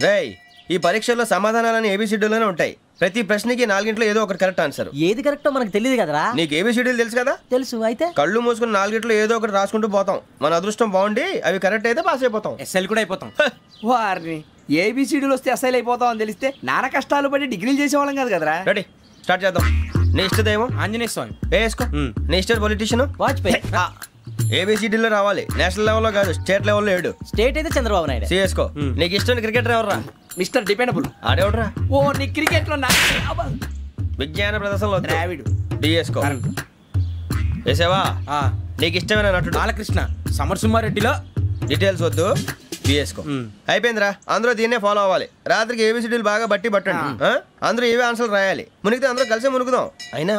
రేయ్ ఈ పరీక్షల్లో సమాధానాలని ఏబిసిడ్యూల్లోనే ఉంటాయి. ప్రతి ప్రశ్నకి 4 ఏదో ఒకటి కరెక్ట్ ఆన్సర్. ఏది కరెక్టో మనకు తెలియదు కదరా. నీకు ఏబిసిడ్యూల్ తెలుసు కదా? తెలుసు. అయితే కళ్ళు మూసుకుని 4 ఏదో ఒకటి రాసుకుంటూ పోతాం. మన అదృష్టం బాగుండి అవి కరెక్ట్ అయితే పాస్ అయిపోతాం. ఎస్ఎల్ కూడా అయిపోతాం. వారిని ఏబిసిడీలు వస్తే అసైల్ అయిపోతాం అని తెలిస్తే నానా కష్టాలు పడి డిగ్రీలు చేసేవాళ్ళం కాదు కదరా. రెడీ స్టార్ట్ చేద్దాం. నీ ఇష్టదేమో ఆంజనేయ స్వామి. వేసుకో. నీ ఇష్ట పొలిటీషియన్ వాజ్పేయి. ఏబిసిడీలో రావాలి, నేషనల్ లెవెల్లో కాదు, స్టేట్ లెవెల్లో 7. స్టేట్ అయితే చంద్రబాబు నాయుడు. సిఎస్కో. నీకు ఇష్టం క్రికెటర్ ఎవర్రా? Mister dependable. ఆడేవడరా? ఓ నీ క్రికెట్ లో విజ్ఞాన ప్రదర్శనలో ద్రావిడు. డిఎస్కో. వేసావా? నీకు ఇష్టమైన నటుడు? బాలకృష్ణ. సమర్ సుమారెడ్డిలో డీటెయిల్స్ వద్దు, బిఎస్కో. అయిపోయిందిరా. అందరూ దీన్నే ఫాలో అవ్వాలి. రాత్రికి ఏబిసిడీలు బాగా బట్టి పట్టండి. అందరూ ఏవే ఆన్సర్లు రాయాలి. మునిగితే అందరూ కలిసి మునుగుదాం. అయినా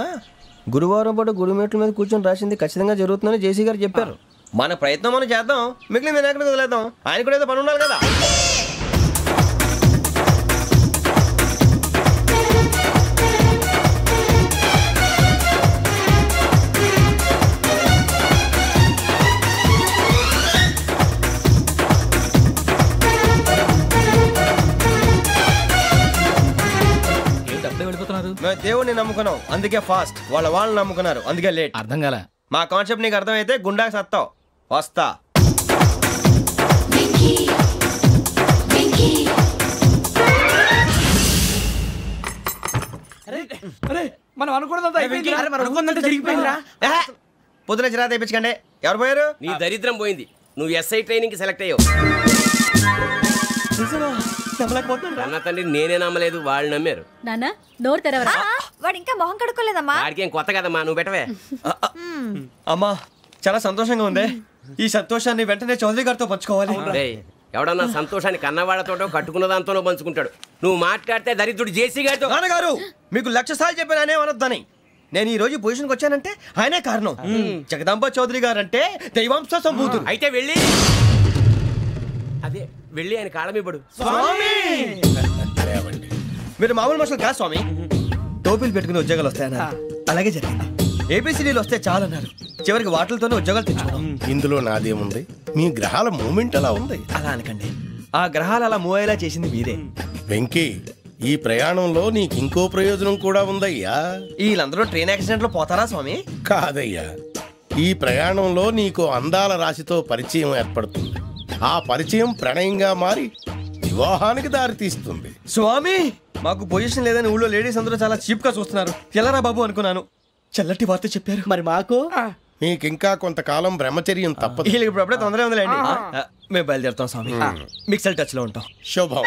గురువారం పాటు గురుమేట్ల మీద కూర్చొని రాసింది ఖచ్చితంగా జరుగుతుందని జేసీ గారు చెప్పారు. మన ప్రయత్నం మనం చేద్దాం, మిగిలిన వినాయకుడికి వదిలేద్దాం. ఆయన కూడా ఏదో పని ఉండాలి కదా. మేము దేవుడిని నమ్ముకున్నాం అందుకే ఫాస్ట్, వాళ్ళు నమ్ముకున్నారు అందుకే లేట్. అర్థం కాల. మా కాన్సెప్ట్ నీకు అర్థమైతే గుండాకి సత్తావు. వస్తా. మనం అనుకున్నదంతా జరిగిపోయిందిరా. పొద్దున చిరా తెప్పించకండి. ఎవరు పోయారు? నీ దరిద్రం పోయింది. నువ్వు ఎస్ఐ ట్రైనింగ్ కి సెలెక్ట్ అయ్యావు. అన్న తండ్రి నేనే నమ్మలేదు, వాళ్ళు నమ్మారు. నాన్న నోరు తెరవరా. వాడు ఇంకా మొహం కడుక్కోలేదమ్మా. వాడికి ఏం కొత్త కదమ్మా, నువ్వు పెట్టవే. అమ్మా చాలా సంతోషంగా ఉంది. ఈ సంతోషాన్ని వెంటనే చౌదరి గారితో పంచుకోవాలి. ఎవడన్నా సంతోషాన్ని కన్నవాళ్లతోటో కట్టుకున్న దాంతోనో పంచుకుంటాడు. నువ్వు మాట్లాడితే దరిద్రుడు జేసీ గారితో. నాన్నగారు మీకు 1,00,000 సార్లు చెప్పాను అనే అనొద్దని. నేను ఈ రోజు పొజిషన్కి వచ్చానంటే ఆయనే కారణం. జగదాంబ చౌదరి గారు అంటే దైవాంశ సంభూతుడు. అయితే వెళ్ళి ఆయన కాళమివ్వడు. మీరు మామూలు మనుషులు కాదు స్వామి. టోపీలు పెట్టుకుని ఉద్యోగాలు వస్తాయన్నారు, అలాగే జరిగింది. ఏబిసిడీలు వస్తే చాలన్నారు, చివరికి వాటిలతోనే ఉద్యోగాలు తెచ్చుకున్నాం. ఇందులో నాదేముంది? మీ గ్రహాల మూమెంట్ అలా ఉంది. అలా అనకండి, ఆ గ్రహాలు అలా మూవ్ అయ్యేలా చేసింది మీరే. వెంకీ, ఈ ప్రయాణంలో నీకు ఇంకో ప్రయోజనం కూడా ఉందయ్యా. వీళ్ళందరూ ట్రైన్ యాక్సిడెంట్ లో పోతారా స్వామి? కాదయ్యా, ఈ ప్రయాణంలో నీకు అందాల రాశితో పరిచయం ఏర్పడుతుంది. ఆ పరిచయం ప్రణయంగా మారి వివాహానికి దారితీస్తుంది. స్వామి మాకు పొజిషన్ లేదని ఊళ్ళో లేడీస్ అందరూ చాలా చీప్ గా చూస్తున్నారు. ఎలారా బాబు అనుకున్నాను, చల్లటి వార్త చెప్పారు. మరి మాకు నీకింకా కొంతకాలం బ్రహ్మచర్యం తప్పదు. ఇప్పుడు అప్పుడే తొందరగా ఉందిలేండి. మేము బయలుదేరుతాం స్వామి. మిక్సెల్ టచ్ లో ఉంటాం. శుభం.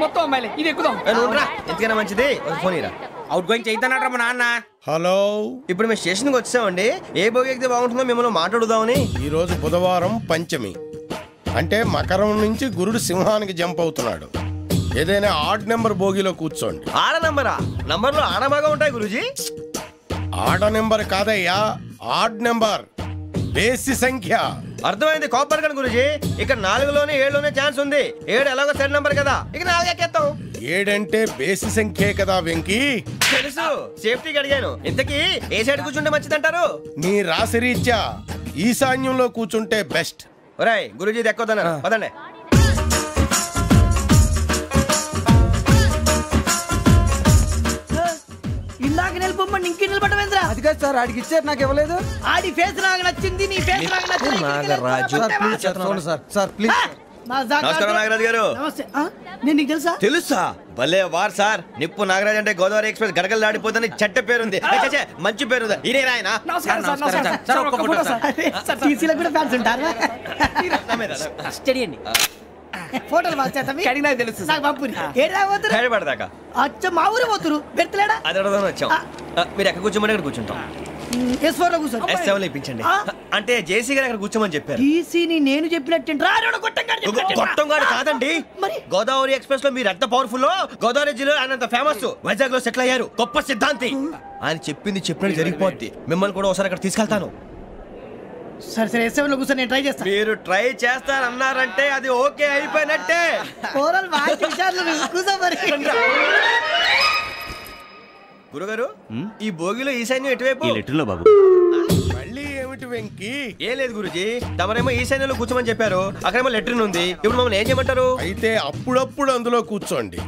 మొత్తం అమ్మాయిలే ఇది ఎక్కుదాం. ఎందుకైనా మంచిది ఫోన్ ఇరా. అవుట్ గోయింగ్ చేద్దానట్రా మా నాన్న. హలో, ఇప్పుడు మేము స్టేషన్కి వచ్చామండి. ఏ బోగి ఎక్కితే బాగుంటుందో మిమ్మల్ని మాట్లాడుదామని. ఈ రోజు బుధవారం పంచమి, అంటే మకరం నుంచి గురుడు సింహానికి జంప్ అవుతున్నాడు. ఏదైనా ఆడ్ నెంబర్ బోగిలో కూర్చోండి. ఆడ నంబరా? నంబర్లో ఆడ బాగా ఉంటాయి గురూజీ. ఆడ నెంబర్ కాదయ్యా, ఆడ్ నెంబర్, బేసి సంఖ్య. అర్థమైంది. కాపర్ కన్ గురూజీ, ఇక్కడ 4లోనే 7లోనే ఛాన్స్ ఉంది. 7 ఎలాగో సెడ్ నంబర్ కదా, ఇక 4 ఎక్కేస్తాం. 7 అంటే బేసి సంఖ్యే కదా వెంకీ. తెలుసు, సేఫ్టీకి అడిగాను. ఇంతకీ ఏ సైడ్ కూర్చుంటే మంచిదంటారు? నీ రాశి రీత్యా ఈశాన్యంలో కూర్చుంటే బెస్ట్. ఒరేయ్ గురూజీ దెక్కొద్దన్నారు, పదండి. ఇందాక నిలబొమ్మని ఇంకే నిలబడమేంద్రా? అది కాదు సార్, ఆడికి ఇచ్చారు, నాకు ఇవ్వలేదు. ఆడి ఫేస్ నాకు నచ్చింది, నీ ఫేస్ నాకు నచ్చింది. Nagaraju sir please. నమస్కారం నాగరాజు గారు. నమస్తే. నేను నీకు తెలుసా? తెలుసా? భలే వార్ సార్. నిప్పు నాగరాజ్ అంటే గోదావరి ఎక్స్ప్రెస్ గడగలు దాడిపోతుంది చెట్ట పేరుంది. మంచి పేరు. ఇదే ఆయన. టీసీలో కూడా ఫ్యాన్స్ ఉంటారా? స్టడీ అండి. ఫోటోలు కడిగి నాకు తెలుసు. నాకు పంపుని పడదాకా అచ్చ మా ఊరు పోతురు పెడతలేడా? అది అడగదాం వచ్చాం. మీరు ఎక్కడ కూర్చోమని అక్కడ కూర్చుంటాం. S4 లో కూర్చో. S7 ఇప్పించండి. అంటే జేసీ గారు అక్కడ కూర్చోమని చెప్పారు. టీసీని నేను చెప్పినట్టు గొట్టంగాడు కాదండి. గోదావరి ఎక్స్ప్రెస్ లో మీరు ఎంత పవర్ఫుల్, గోదావరి జిల్లా ఆయన ఫేమస్. వైజాగ్ లో సెటిల్ అయ్యారు, గొప్ప సిద్ధాంతి. ఆయన చెప్పింది చెప్పినట్టు జరిగిపోద్ది. మిమ్మల్ని కూడా ఒకసారి అక్కడ తీసుకెళ్తాను. సరే S7 లో కూర్చొని నేను ట్రై చేస్తాను. మీరు ట్రై చేస్తారన్నారంటే అది ఓకే అయిపోయినట్టే. గురుగారు ఈ భోగిలో ఈశాన్యం ఎటువైపు? లెటర్లో బాబు. మళ్ళీ ఏమిటి వెంకీ? ఏం లేదు గురుజీ, తమరేమో ఈశాన్యంలో కూర్చోమని చెప్పారు, అక్కడేమో లెట్రిన్ ఉంది. ఇప్పుడు మమ్మల్ని ఏం చేయమంటారు? అయితే అప్పుడప్పుడు అందులో కూర్చోండి,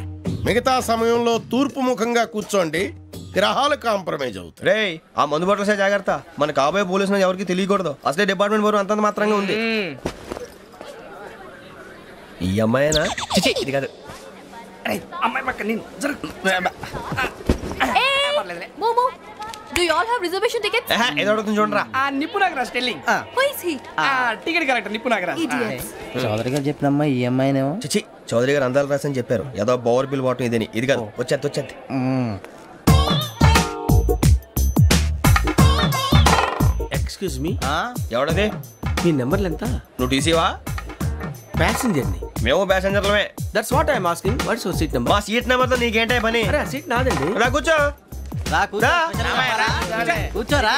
మిగతా సమయంలో తూర్పు ముఖంగా కూర్చోండి. గ్రహాలు కాంప్రమైజ్ అవుతాయి. రేయ్, ఆ మందు బాటలసే జాగ్రత్త. మన కాబోయే పోలీసులు ఎవరికి తెలియకూడదు. అసలే డిపార్ట్మెంట్ బోరు అంతంత మాత్రంగా ఉంది. ఈ అమ్మాయినా? చిచి, ఇది కాదు. అమ్మాయి పక్క నేను momo, do you all have reservation tickets? ఏదో అడుగుతుంది చూడరా. నిప్పు Nagaraj telling Who is he? Ticket correct నిప్పు నాగరాజ్. Idiots. చౌదరి గారు చెప్పినమ్మా ఈ అమ్మాయినేమో. చిచి, చౌదరి గారు అందాలు రాసని చెప్పారు. ఏదో బోర్ బిల్ వాటం ఇదని. ఇది కాదు, వచ్చేది. Excuse me, ఎవడది? మీ నెంబర్లు ఎంత? నువ్వు టీసీవా? ప్యాసింజర్ ని. మేము ప్యాసెంజర్లమే. That's what I'm asking. What's your seat number? మా సీట్ నెంబర్తో నీకేంటే పని? అరే, ఆ సీట్ నాదండి. రా కూర్చో. రా. కూర్చోరా.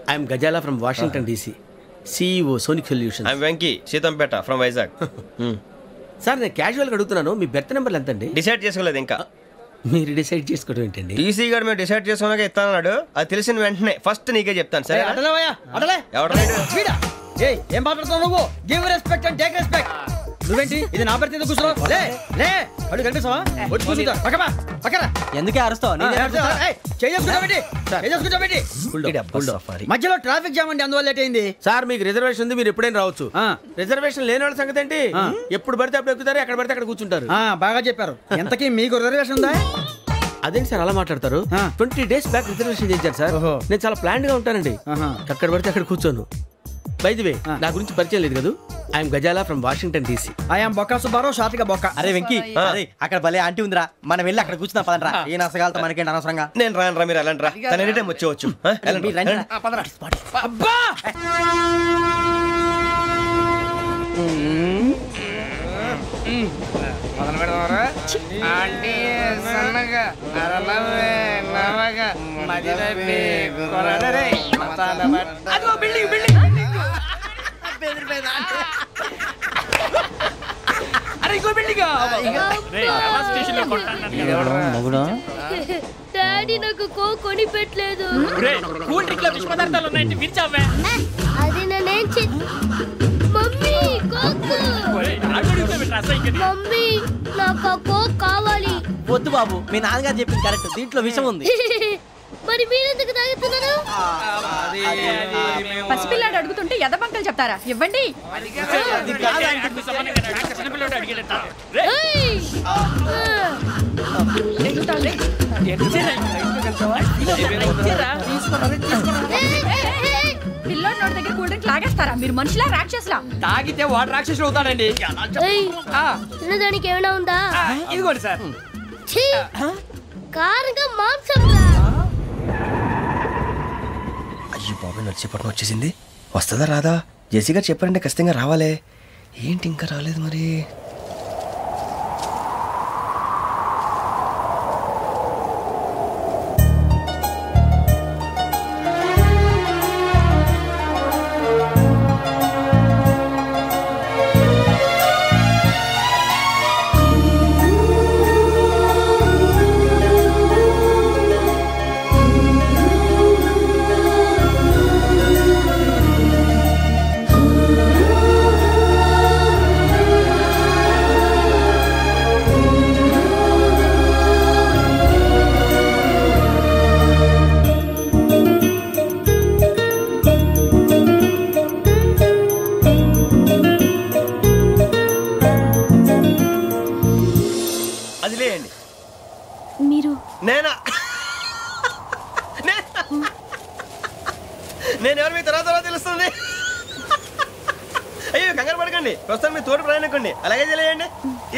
I'm Gazala from Washington DC, CEO Sonic solution. I'm Venky, Seethampeta from Vizag. Sir, నేను క్యాజువల్గా అడుగుతున్నాను, మీ బెర్త్ నెంబర్లు ఎంత అండి? డిసైడ్ చేసుకోలేదు ఇంకా. మీరు డిసైడ్ చేసుకోవడం ఏంటండి? టీసీ గారు మేము డిసైడ్ చేసుకున్నాక ఇస్తానన్నాడు. అది తెలిసిన వెంటనే ఫస్ట్ నీకే చెప్తాను. సరే? ఎవరు? ఏం మాట్లాడుతావు నువ్వు? Give respect and take respect. నువ్వేంటి ఇది నా పరిస్థితి ఎందుకు కూర్చున్నావు? లే అడుగు కనిపిస్తావా? వచ్చి కూర్చుంటా. పక్కన ఎందుకే అరుస్తావు? మధ్యలో ట్రాఫిక్ జామ్ అండి, అందువల్ల లేట్ అయింది. సార్, మీకు రిజర్వేషన్ ఉంది, మీరు ఎప్పుడైనా రావచ్చు. రిజర్వేషన్ లేని వాళ్ళ సంగతి ఏంటి? ఎప్పుడు పడితే అప్పుడు ఎక్కుతారు, ఎక్కడ పడితే అక్కడ కూర్చుంటారు. బాగా చెప్పారు. ఎంతకీ మీకు రిజర్వేషన్ ఉందా? అదేంటి సార్ అలా మాట్లాడతారు? 20 days బ్యాక్ రిజర్వేషన్ చేశారు సార్. నేను చాలా ప్లాన్డ్ గా ఉంటానండి. అక్కడ పడితే అక్కడ కూర్చోను. బై ది వే, నా గురించి పరిచయం లేదు కదా. I'm Gazala from Washington DC. I'm Bokka Subbarao, షార్ట్గా బొక్క. అరే వెంకీ, అక్కడ భలే ఆంటీ ఉందిరా, మనం వెళ్ళి అక్కడ కూర్చున్నా పదరా. ఏ నసగాలతో మనకేంటి అనవసరంగా. నేను రాను, మీరు ఎలాంటి రా. తన ఎనీ టైం వచ్చేవచ్చు. అబ్బా మొదలు పెడదామరా? ఆంటీ సన్నగా అరలవే నవగా మదిరపి కొరడరే అదిగో బిల్డింగ్ అరే ఇంకో బిల్డింగ్. డాడీ నాకు కోక్ కొని పెట్టలేదు. కూల్ డ్రింక్ లో విష పదార్థాలు ఉన్నాయంటే విరిచావే. అది నేనేం మమ్మీ కోక్. మమ్మీ నాకు ఆ కోక్ కావాలి. వద్దు బాబు, మీ నాన్నగారు చెప్పింది కరెక్ట్, దీంట్లో విషయం ఉంది. మరి మీరెందుకు తాగుతున్నారు? పసిపిల్లాడు అడుగుతుంటే ఎదబంకలు చెప్తారా? ఇవ్వండి. పిల్లోడి నోటి దగ్గర కూల్ డ్రింక్ లాగేస్తారా? మీరు మనుషులా రాక్షసులా? తాగితే వాడు రాక్షసుడు అవుతాడండి. తినడానికి ఏమైనా ఉందా? ఇదిగోండి సార్. కారంగా మాంసం. అయ్యో బాబాయ్, నడిచేపట్నం వచ్చేసింది. వస్తుందా రాదా? జెసి గారు చెప్పారంటే ఖచ్చితంగా రావాలే. ఏంటి ఇంకా రాలేదు మరి? నేను ఎవరు మీ తర్వాత తెలుస్తుంది. అయ్యో కంగారు పడకండి, ప్రస్తుతం మీ తోటి ప్రయాణకండి. అలాగే తెలియండి.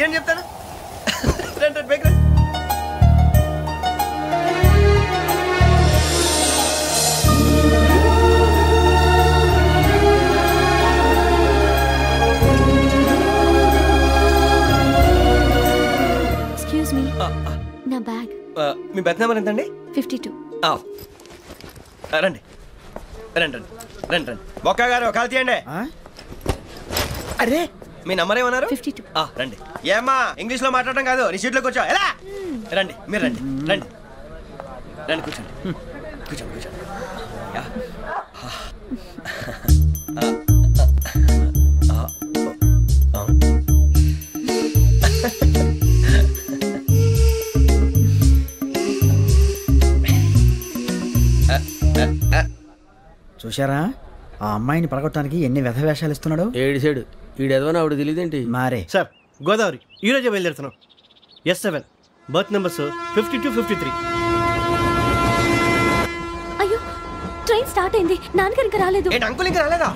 ఏం చెప్తాను రండి బైక్ రండి. ఎక్స్క్యూజ్ మీ, నా బ్యాగ్. మీ బెత్ నెంబర్ ఎంతండి? 52. రండి రండి రండి రండి రండి. బొక్క గారు కాల్ తీయండి. అరే మీ నంబర్ ఏమన్నారు? 52. రండి. ఏమ్మా ఇంగ్లీష్ లో మాట్లాడడం కాదు, నీ సీట్లోకి వచ్చా. ఎలా రండి, మీరు రండి రండి రండి, కూర్చోండి కూర్చోండి కూర్చోండి. యా. చూశారా ఆ అమ్మాయిని పడగొట్టడానికి ఎన్ని వ్యధ వేషాలు ఇస్తున్నాడు. ఏడు సైడు ఈడు ఎదవని ఆవిడ తెలియదేంటి. మారే సార్ గోదావరి ఈరోజే బయలుదేరుతున్నాం. S7 berth numbers 52, 53. అయ్యో ట్రైన్ స్టార్ట్ అయింది, నాన్నగారు ఇంకా రాలేదు. ఏంటి అంకుల్ ఇంకా రాలేదా?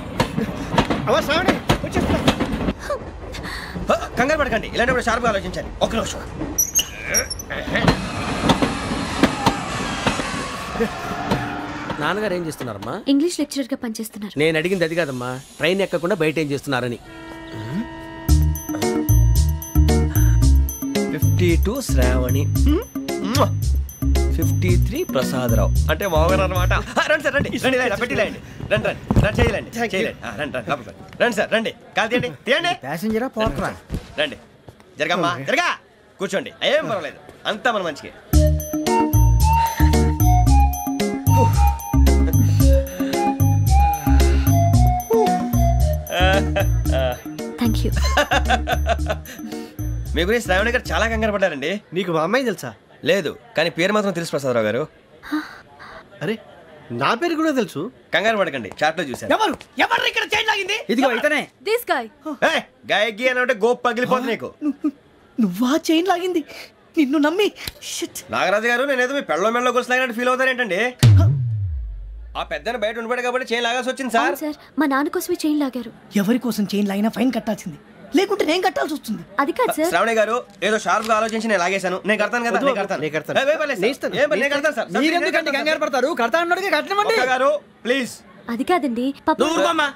శ్రావణి వచ్చేస్తున్నా. కంగారు పడకండి, ఇలాంటప్పుడు షార్ప్గా ఆలోచించండి. ఒక్క నిమిషం. నాన్నగారు ఏం చేస్తున్నారమ్మా? ఇంగ్లీష్ లెక్చరర్ గా పనిచేస్తున్నారు. నేను అడిగింది అది కాదమ్మా, ట్రైన్ ఎక్కకుండా బయట ఏం చేస్తున్నారని. 52 శ్రావణి, 53 ప్రసాదరావు అంటే మామగారు అనమాట. రండి సార్ రండి రండి, ఇలా పెట్టి లేండి. రండి రండి రండి, చేయలేండి చేయలేండి. రండి రండి లోపలికి రండి సార్, రండి కాలు తీయండి తీయండి. ప్యాసింజరా పోట్రా. రండి జరగమ్మా జరగా, కూర్చోండి. ఏం పర్వాలేదు, అంతా మన మంచికి. Thank you. మీ గురించి శ్రావణి గారు చాలా కంగారు పడ్డారండి. నీకు మా అమ్మాయి తెలుసా? లేదు, కానీ పేరు మాత్రం తెలుసు ప్రసాదరావు గారు. అరే నా పేరు కూడా తెలుసు. కంగారు పడకండి, చాట్ లో చూసాను. ఎవరు ఎవరు ఇక్కడ చైన్ లాగింది? ఇదిగో ఇతనే. This guy. గాయకి అని అంటే గోప్ పగిలిపోతుంది నీకు. నువ్వా చైన్ లాగింది? నిన్ను నమ్మి. నాగరాజు గారు, నేనేదో మీ పెళ్ళ మెళ్ళలో గురిసిలాగినట్టు ఫీల్ అవుతారేంటండి? ఆ పెద్దని బయట ఉండిపోయాడు కాబట్టి చైన్ లాగాల్సి వచ్చింది సార్. సార్ మా నాన్న కోసమే చైన్ లాగారు. ఎవరి కోసం చైన్ లాగినా ఫైన్ కట్టాల్సింది, లేకుంటే నేను కట్టాల్సి వస్తుంది. అది కాదు సార్. శ్రావణి గారు ఏదో షార్ప్ గా ఆలోచించి నేను లాగేశాను. నేను కడతాను కదా, నేను కడతాను. నేను కడతాను సార్. మీరెందుకంటే కంగారు పడతారు? కడతా అన్నాడుగా కట్టమండి. గారు ప్లీజ్. అది కాదండి నువ్వు ఊరుకోమ్మా.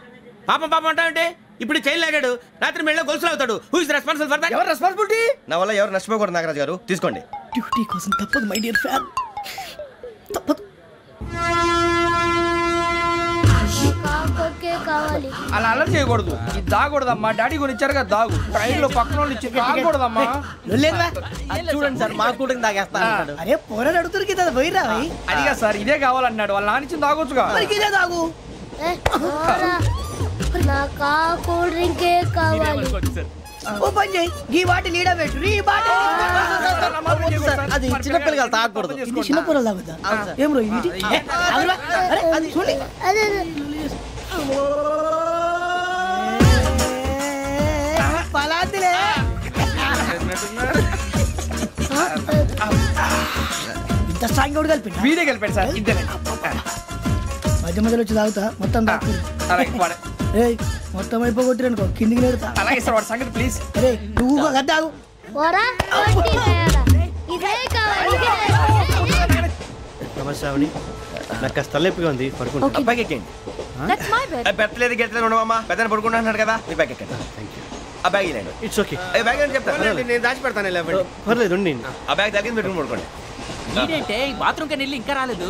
పాపం పాపం అంటావంటే ఇప్పుడు చైన్ లాగాడు, రాత్రి మెళ్ళ గొలుసులు అవుతాడు. Who is responsible for that? ఎవరు రెస్పాన్సిబిలిటీ? నా వల్ల ఎవరు నష్టపోకూడదు నాగరాజు గారు, తీసుకోండి. డ్యూటీ కోసం తప్పదు మై డియర్ ఫ్యాన్, తప్పదు. కావాలి. అలా అలర్ట్ చేయకూడదు. ఇది దాగకూడదమ్మా. డాడీ కొని ఇచ్చారు కదా దాగు. ట్రైన్ లో పక్కన వాళ్ళు ఇచ్చి దాగకూడదమ్మా. చూడండి సార్, మా కూడా తాగేస్తాను. అరే పోరాడు అడుగుతారు కదా, పోయిరా. అదిగా సార్, ఇదే కావాలన్నాడు. వాళ్ళ నానిచ్చింది తాగొచ్చుగా. ఇదే తాగు. నాకు కూల్ డ్రింకే కావాలి. ఓ పని చేయి, ఈ బాటి లీడ పెట్టు. ఈ బాటి అది చిన్నపిల్లలు తాగకూడదు. చిన్నపిల్లలు తాగుతా. ఏం రో ఇది? అది చూడండి. పలాతిలే. ఇంత స్ట్రాంగ్ కూడా కలిపి వీడే కలిపాడు సార్. ఇద్దరే మధ్య మధ్యలో వచ్చి తాగుతా. మొత్తం మొత్తం అయిపోగొట్టి అనుకో, కిందికి నేడుతా. అలాగే సార్, వాడి సంగతి ప్లీజ్. అరే నువ్వు గద్దాగు. నమస్తే శ్రావణి, నాకు కాస్త తలెప్పిగా ఉంది, పడుకుంటా. అబ్బాయికి ఎక్కండి. పెట్టలేదు గెట్టలేదు ఉండవమ్మా, పెద్దని పడుకుంటున్నాడు కదా, మీ బ్యాగ్ ఎక్కండి. ఆ బ్యాగ్ ఇలాండి. It's okay. బ్యాగ్ అని చెప్తాను, నేను దాచి పెడతాను. పర్లేదు ఉండి. ఆ బ్యాగ్ తగ్గింది పెట్టుకుని పడుకోండి. బాత్రూమ్ కి వెళ్ళి ఇంకా రాలేదు.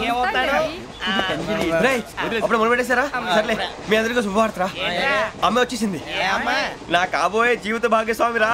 అప్పుడు మొదలు పెట్టేశారా? సర్లే, మీ అందరికీ శుభవార్తరా. అమ్మ వచ్చేసింది, నా కాబోయే జీవిత భాగ్యస్వామిరా.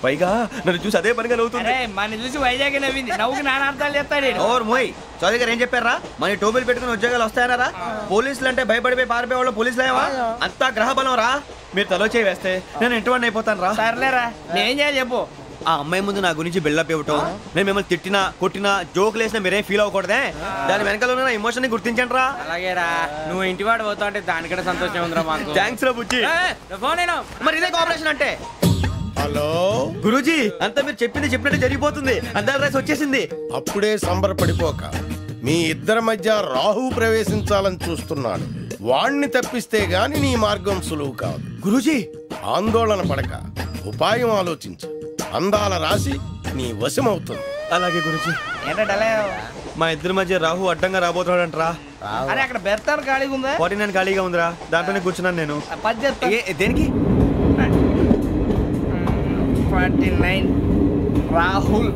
పైగా నన్ను చూసి అదే పనిగా నవ్వుతుంది. మన చూసి వైజాగ్ నవ్వింది. నవ్వుకి నాన్న అర్థాలు చెప్తాడు. ఓర్ మోయ్, చౌదరి గారు ఏం చెప్పారా? మన టోబీలు పెట్టుకుని ఉద్యోగాలు వస్తాయన్నారా? పోలీసులు అంటే భయపడిపోయి పారిపోయే వాళ్ళు పోలీసులేవా? అంతా గ్రహ బలం రా. మీరు తలో చేయి వేస్తే నేను ఇంటివాడిని అయిపోతాను రా. సర్లేరా, నేనేం చేయాలి చెప్పు. ఆ అమ్మాయి ముందు నా గురించి బిల్డప్ ఇవ్వటం, నేను మిమ్మల్ని తిట్టినా కొట్టినా జోకులు వేసినా మీరేం ఫీల్ అవ్వకూడదే. దాని వెనకాల ఉన్న ఎమోషన్ ని గుర్తించండి రా. అలాగేరా, నువ్వు ఇంటివాడు పోతా అంటే దానికంటే సంతోషం ఉందిరా మాకు. థ్యాంక్స్ రా బుజ్జి. ఫోన్ అయినా మరి ఇదే కోఆపరేషన్ అంటే. హలో గురూజీ, అంతా మీరు చెప్పింది చెప్పినట్టు జరిగిపోతుంది. అందాల రైస్ వచ్చేసింది. అప్పుడే సంబరపడిపోక, మీ ఇద్దరి మధ్య రాహు ప్రవేశించాలని చూస్తున్నాడు. వాణ్ణి తప్పిస్తే గాని నీ మార్గం సులువు కాదు. గురూజీ, ఆందోళన పడక, ఉపాయం ఆలోచించు. అందాల రాశి నీ వశమవుతుంది. అలాగే గురూజీ. ఏంటంటే మా ఇద్దరి మధ్య రాహు అడ్డంగా రాబోతున్నాడంటరా. అరే అక్కడ బెర్తాను ఖాళీగా ఉందా? 49 ఖాళీగా ఉందిరా, దాంట్లోనే కూర్చున్నాను నేను. దేనికి? 49 రాహుల్.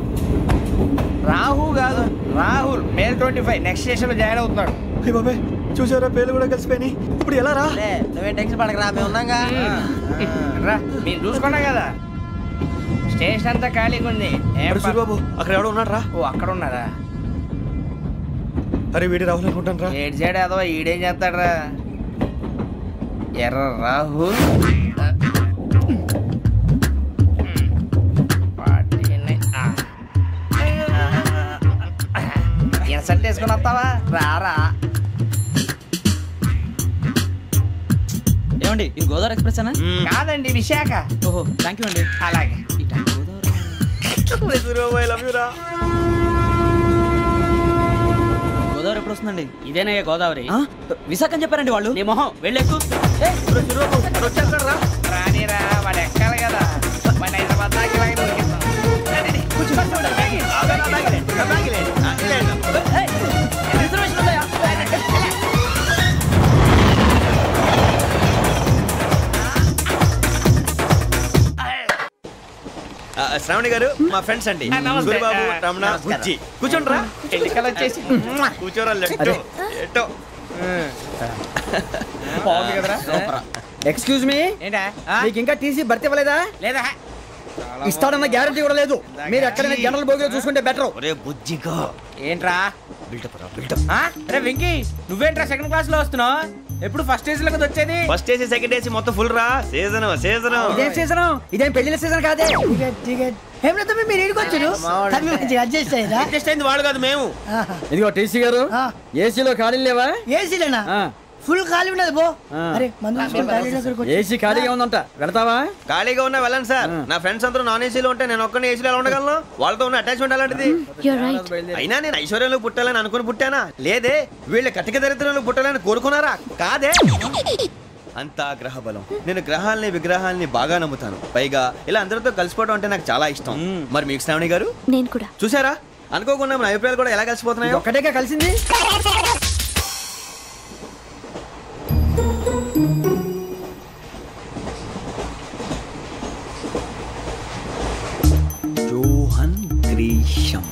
రాహు కాదు, రాహుల్. మే 25 నెక్స్ట్ స్టేషన్ లో జాయిన్ అవుతున్నాడు. బాబాయ్, చూసారా పేర్లు కూడా కలిసిపోయినాయి. ఇప్పుడు ఎలా రా? నువ్వేం టెన్షన్ పడకరా, మేము ఉన్నాగా. రా మీరు చూసుకున్నా కదా స్టేషన్ అంతా ఖాళీగా ఉంది. బాబు అక్కడ ఎవడో ఉన్నాడు రా. ఓ అక్కడ ఉన్నారా? అరే వీడి రాహుల్ అనుకుంటాను రా. ఏడు సైడ్ అదో ఈడేం చేస్తాడరా? ఎర్ర రాహుల్ ఇన్సర్ట్ వేసుకుని వస్తావా? రారా. ఏమండి ఇది గోదావరి ఎక్స్ప్రెస్ అనా? కాదండి విశాఖ. ఓహో థ్యాంక్ యూ అండి. అలాగే గోదావరి ఎప్పుడు వస్తుందండి? ఇదేనయ్య గోదావరి. విశాఖ అని చెప్పారండి వాళ్ళు. నీ మొహం వెళ్ళెక్కు. రానిరా వాడు ఎక్కాలి కదా. వాడిని హైదరాబాద్ దాకా ఇలాగే దొరికిస్తాం. శ్రావణి గారు మా ఫ్రెండ్స్ అండి. గురుబాబు, రమణ, బుజ్జి. కూర్చోండి రా. ఎన్నికలు వచ్చేసి కూర్చోరా. ఎట్టో బాగుంది కదరా. ఎక్స్క్యూజ్ మీ, ఏంటా? మీకు ఇంకా టీసీ భర్తీ ఇవ్వలేదా? లేదా ఇస్తాడన్న గ్యారంటీ కూడా లేదు. మీరు ఎక్కడైనా జనరల్ బోగిలో చూసుకుంటే బెటర్. ఒరే బుజ్జిగా ఏంట్రా బిల్డప్. అరే వెంకీ నువ్వేంట్రా సెకండ్ క్లాస్ లో వస్తున్నావు? ఎప్పుడు ఫస్ట్ ఏజ్ లో కదా వచ్చేది? ఫస్ట్ ఏసీ సెకండ్ ఏసీ మొత్తం ఫుల్ రా. సీజన్ ఇదేం సీజన్? ఇదేం పెళ్లిన సీజన్ కాదే. మీరు ఏడుకొచ్చారు అడ్జస్ట్ అయ్యారా? అడ్జస్ట్ అయింది వాళ్ళు కాదు మేము. ఇదిగో టీసీ గారు, ఏసీలో ఖాళీ లేవా? ఏసీలేనా? ఫుల్ ఖాళీ ఉండదు బో. అరే ఏసీ ఖాళీగా ఉందంట, వెళ్తావా? ఖాళీగా ఉన్నా వెళ్ళండి సార్. నా ఫ్రెండ్స్ అందరూ నాన్ ఏసీలో ఉంటే నేను ఒక్కనే ఏసీలో ఎలా ఉండగలను? వాళ్ళతో ఉన్న అటాచ్మెంట్ అలాంటిది. అయినా నేను ఐశ్వర్యంలో పుట్టాలని అనుకుని పుట్టానా? లేదే. వీళ్ళ కటిక దరిద్రంలో పుట్టాలని కోరుకున్నారా? కాదే. అంతా గ్రహ బలం. నేను గ్రహాలని విగ్రహాలని బాగా నమ్ముతాను. పైగా ఇలా అందరితో కలిసిపోవడం అంటే నాకు చాలా ఇష్టం. మరి మీకు శ్రావణి గారు? నేను కూడా. చూసారా, అనుకోకుండా మన అభిప్రాయాలు కూడా ఎలా కలిసిపోతున్నాయో. ఒక్కటేగా కలిసింది. Johan Grisham.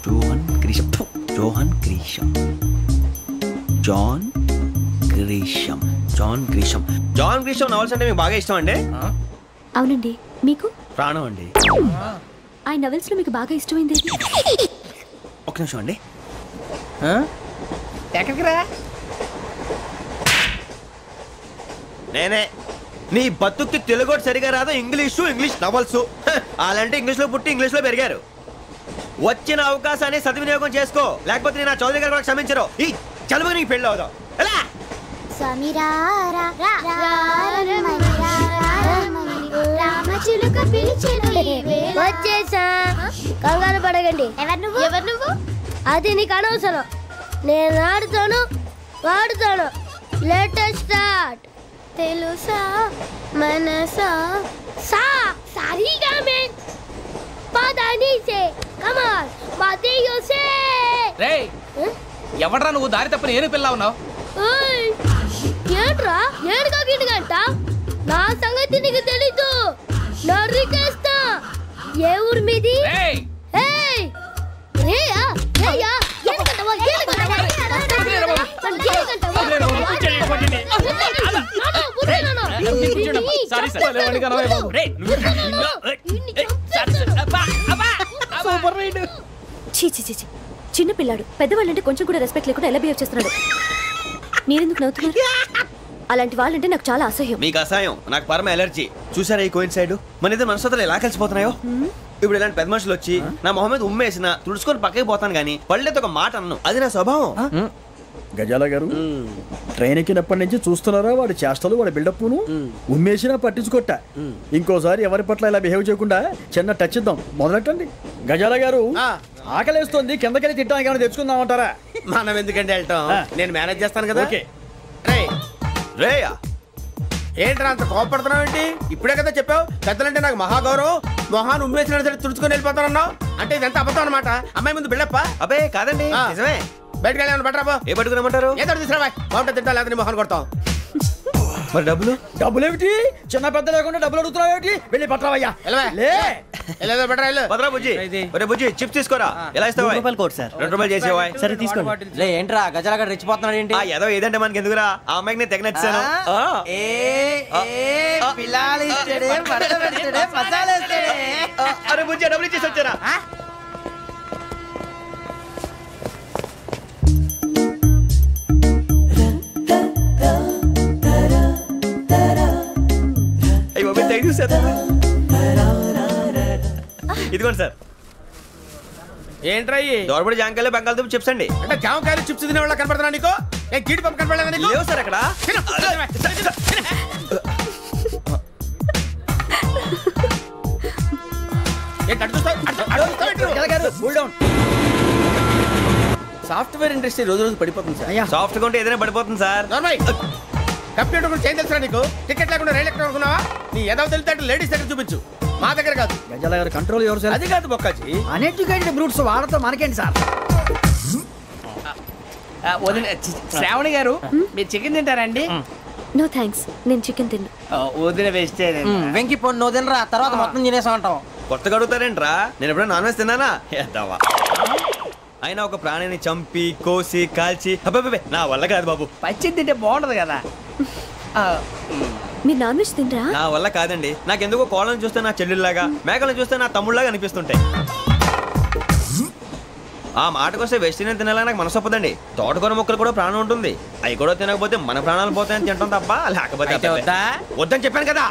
Johan Grisham. Johan Grisham. John Grisham. John Grisham. John Grisham novels అంటే మీకు బాగా ఇష్టం అండి? అవునండి. మీకు? ప్రాణం అండి. ఆ నవల్స్ లో మీకు బాగా ఇష్టమైంది? ఒక నిమిషం అండి. ఎక్కడికి రా? నేనే. నీ బతుక్కి తెలుగు సరిగా రాదు. English novels. అలాంటి ఇంగ్లీష్ లో పుట్టి ఇంగ్లీష్ లో పెరిగారు. వచ్చిన అవకాశాన్ని సద్వినియోగం చేసుకో, లేకపోతే నేను చౌదరి గారు కూడా క్షమించరు. ఈ చదువు నీకు పెళ్ళి అవుదాం. వచ్చేసా, కంగారు పడకండి. ఎవరు నువ్వు? అది నీకు అనవసరం. నేను ఆడుతాను, వాడుతాను. Latest start. తెలుసా మనసా సా సారీగా మే పదని సే కమాన్ బాతియో సే. రేయ్ ఎవడ్రా నువ్వు? దారి తప్పని ఏను పిల్ల ఉన్నావు? ఓయ్ ఏంట్రా ఏడుగా గిడుగంట? నా సంగతి నీకు తెలీదు. నరికేస్తా. ఏ ఊరు మీది? ఏయ్ రేయా రేయా ఏడుగంటవా ఏడుగంటవా చిన్న పిల్లాడు. పెద్దవాళ్ళంటే కొంచెం కూడా రెస్పెక్ట్ లేకుండా ఎలా బిహేవ్ చేస్తున్నాడు. మీరెందుకు నవ్వుతున్నారు? అలాంటి వాళ్ళంటే నాకు చాలా అసహ్యం. మీకు అసహ్యం, నాకు పరమ ఎలర్జీ. చూసారా ఈ కోయిన్సైడ్? మన ఇద్దరు మనసుతో ఎలా కలిసిపోతున్నాయో. ఇప్పుడు ఇలాంటి పెద్ద మనుషులు వచ్చి నా మొహం మీద ఉమ్మేసిన తుడుచుకొని పక్కకి పోతాను కానీ పళ్ళేతో ఒక మాట అన్ను. అది నా స్వభావం. గజాల గారు, ట్రైన్ ఎక్కినప్పటి నుంచి చూస్తున్నారా వాడి చేష్టలు, వాడి బిల్డప్ను? ఉమ్మేసినా పట్టించుకోట. ఇంకోసారి ఎవరి పట్ల ఇలా బిహేవ్ చేయకుండా చిన్న టచ్ ఇద్దాం. మొదలెట్టండి. గజాల గారు, ఆకలేస్తుంది, కిందకెళ్ళి తిట్టడానికి ఏమైనా తెచ్చుకుందామంటారా? మనం ఎందుకంటే వెళ్తాం, నేను మేనేజ్ చేస్తాను కదా. రేయా ఏంట్రా అంత కోపడుతున్నావు ఏంటి? ఇప్పుడే కదా చెప్పావు పెద్దలంటే నాకు మహాగౌరవం, మొహాన్ని ఉమ్మేసిన సరే తుడుచుకొని వెళ్ళిపోతానన్నావు. అంటే ఇదంతా అబద్ధం అనమాట. అమ్మాయి ముందు బిల్డప్ప? అబ్బే కాదండి, నిజమే. బయటకు వెళ్ళాను బట్రాబో. ఏ పట్టుకురమ్మంటారు? ఏదో తీసుకురా బాగుంటుంది. తింటా లేదా మొహాన్ని కొడతాం. మరి డబ్బులు డబ్బులు ఏమిటి చిన్న పెద్ద లేకుండా డబ్బులు అడుగుతున్నావు ఏమిటి వెళ్ళి పట్టరావయ్యా భద్రా బుజ్జి ఒరే బుజ్జి చిప్స్ తీసుకోరా ఎలా ఇస్తావా కోట్ సార్ 2 రూపాయలు చేసేవా సరే తీసుకోండి లే ఏంట్రా గజాలగా రెచ్చిపోతున్నాడు ఏంటి ఏదో ఏదంటే మనకి ఎందుకురా ఆ అమ్మాయికి నేను తెగ నచ్చాను అరే బుజ్జి డబ్బులు ఇచ్చేసి వచ్చారా ఇదిగోండి సార్ ఏంట్రా దోరబడి జాంకాయలు బంగాళదుంప చిప్స్ అండి అంటే జామకాయలు చిప్స్ తినే వాళ్ళ కనపడుతున్నా నీకు ఏ గీడి పంప కనపడలేదా నీకు లేవు సార్ అక్కడ సాఫ్ట్వేర్ ఇండస్ట్రీ రోజు రోజు పడిపోతుంది సార్ సాఫ్ట్ గా ఉంటే ఏదైనా పడిపోతుంది సార్ కంప్యూటర్ గురించి ఏం తెలుసా నీకు టికెట్ లేకుండా రైలు ఎక్కడ అనుకున్నావా నీ ఏదో తెలితే లేడీస్ దగ్గర చూపించు మా దగ్గర కాదు గజాల గారు కంట్రోల్ ఎవరు సార్ అది కాదు బొక్కాజీ అన్ఎడ్యుకేటెడ్ బ్రూట్స్ వాడతో మనకేంటి సార్ శ్రావణి గారు మీరు చికెన్ తింటారండి నో థ్యాంక్స్ నేను చికెన్ తిన్నా వదిన వేస్తే వెంకి పొన్ను నువ్వు తినరా తర్వాత మొత్తం తినేసా ఉంటాం కొత్తగా అడుగుతారేంట్రా నేను ఎప్పుడైనా నాన్ వెజ్ తిన్నానా ఎద్దావా అయినా ఒక ప్రాణిని చంపి కోసి కాల్చి అబ్బే నా వల్ల కాదు బాబు పచ్చి తింటే బాగుంటది కదా మీరు నాన్ వెజ్ తినరా నా వల్ల కాదండి నాకెందుకో కోళ్ళని చూస్తే నా చెల్లెళ్ళలాగా మేకలను చూస్తే నా తమ్ముళ్ళలాగా అనిపిస్తుంటాయి ఆ మాటకొస్తే వెస్టిరియన్ తినాలని నాకు మనసు ఒప్పదండి తోటకూర మొక్కలు కూడా ప్రాణం ఉంటుంది అవి కూడా తినకపోతే మన ప్రాణాలు పోతాయని తింటాం తప్ప లేకపోతే వద్దని చెప్పాను కదా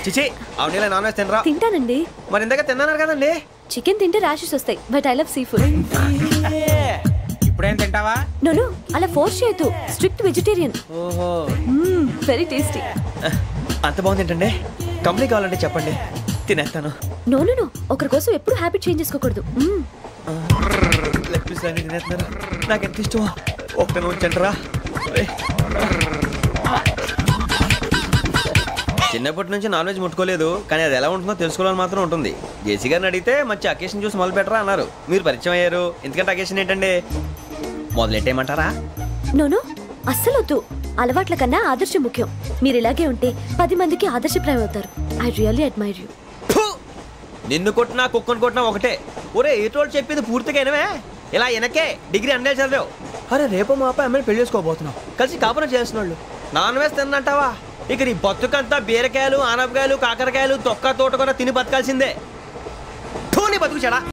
చిచి అవునీ నాన్ వెజ్ తినరా తింటానండి మరి ఇందాక తిన్నాను కదండి చికెన్ తింటే ర్యాషెస్ వస్తాయి but I love sea food ఇప్పుడేం తింటావా నో అలా ఫోర్స్ చేయొద్దు స్ట్రిక్ట్ వెజిటేరియన్ ఓహో వెరీ టేస్టీ అంత బాగుంది ఏంటండి కంప్లీట్ కావాలంటే చెప్పండి తినేస్తాను నో ఒకరి కోసం ఎప్పుడు హ్యాబిట్ చేంజ్ చేసుకోకూడదు లెగ్ పీస్ అన్ని తినేస్తున్నారు నాకు ఎంత ఇష్టమా ఒకటే ఉంచండిరా చిన్నప్పటి నుంచి నాన్ వెజ్ ముట్టుకోలేదు కానీ అది ఎలా ఉంటుందో తెలుసుకోవాలని మాత్రం ఉంటుంది జేసీ గారిని అడిగితే మంచి అకేషన్ చూసి మొదలు పెట్టరా అన్నారు మీరు పరిచయం అయ్యారు ఎందుకంటే అకేషన్ ఏంటండి మొదలెట్టేయమంటారా నో అస్సలు వద్దు అలవాట్ల కన్నా ఆదర్శం ముఖ్యం మీరు ఇలాగే ఉంటే 10 మందికి ఆదర్శప్రాయం అవుతారు ఐ రియల్లీ అడ్మైర్ యూ నిన్ను కొట్టినా కుక్కను కొట్టినా ఒకటే ఒరే ఏటోళ్ళు చెప్పింది పూర్తిగా వినవే ఇలా వెనకే డిగ్రీ అన్నే చదివావు అరే రేపు మా అబ్బాయి అమ్మాయిని పెళ్లి చేసుకోబోతున్నావు కలిసి కాపురం చేస్తున్నాళ్ళు నాన్ వెజ్ తిన్నంటావా ఇక నీ బతుకంతా బీరకాయలు ఆనపకాయలు కాకరకాయలు తొక్క తోట కూడా తిని బతకాల్సిందే నీ బతుకు చెడా